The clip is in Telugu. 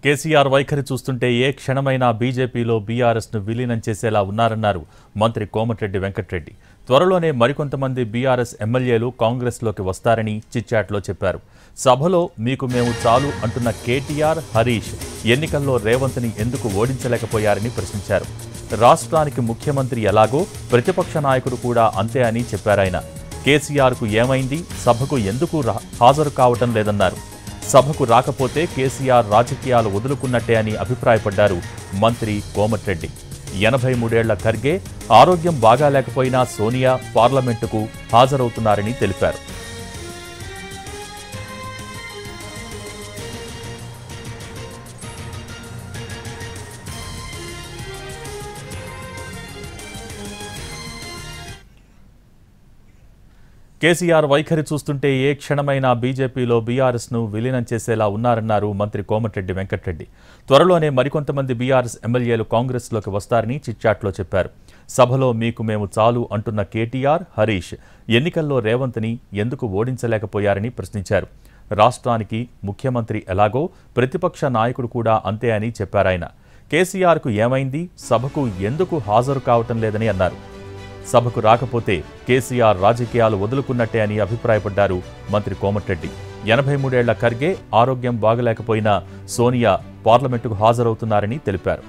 కేసీఆర్ వైఖరి చూస్తుంటే ఏ క్షణమైనా బీజేపీలో బీఆర్ఎస్ను విలీనం చేసేలా ఉన్నారన్నారు మంత్రి కోమటిరెడ్డి వెంకటరెడ్డి. త్వరలోనే మరికొంతమంది బీఆర్ఎస్ ఎమ్మెల్యేలు కాంగ్రెస్లోకి వస్తారని చిట్చాట్లో చెప్పారు. సభలో మీకు మేము చాలు అంటున్న కేటీఆర్, హరీష్ ఎన్నికల్లో రేవంత్ని ఎందుకు ఓడించలేకపోయారని ప్రశ్నించారు. రాష్ట్రానికి ముఖ్యమంత్రి ఎలాగో ప్రతిపక్ష నాయకుడు కూడా అంతే అని చెప్పారాయన. కేసీఆర్కు ఏమైంది, సభకు ఎందుకు హాజరు కావటం లేదన్నారు. సభకు రాకపోతే కేసీఆర్ రాజకీయాలు వదులుకున్నట్టే అని అభిప్రాయపడ్డారు మంత్రి కోమటిరెడ్డి. 83 ఏళ్ల ఖర్గే ఆరోగ్యం బాగాలేకపోయినా సోనియా పార్లమెంటుకు హాజరవుతున్నారని తెలిపారు. కేసీఆర్ వైఖరి చూస్తుంటే ఏ క్షణమైనా బీజేపీలో బీఆర్ఎస్ను విలీనం చేసేలా ఉన్నారన్నారు మంత్రి కోమటిరెడ్డి వెంకటరెడ్డి. త్వరలోనే మరికొంతమంది బీఆర్ఎస్ ఎమ్మెల్యేలు కాంగ్రెస్లోకి వస్తారని చిట్చాట్లో చెప్పారు. సభలో మీకు మేము చాలు అంటున్న కేటీఆర్, హరీష్ ఎన్నికల్లో రేవంత్ని ఎందుకు ఓడించలేకపోయారని ప్రశ్నించారు. రాష్ట్రానికి ముఖ్యమంత్రి ఎలాగో ప్రతిపక్ష నాయకుడు కూడా అంతే అని చెప్పారాయన. కేసీఆర్కు ఏమైంది, సభకు ఎందుకు హాజరు కావటం లేదని అన్నారు. సభకు రాకపోతే కేసీఆర్ రాజకీయాలు వదులుకున్నట్టే అని అభిప్రాయపడ్డారు మంత్రి కోమటిరెడ్డి. 83 ఏళ్ల ఖర్గే ఆరోగ్యం బాగలేకపోయినా సోనియా పార్లమెంటుకు హాజరవుతున్నారని తెలిపారు.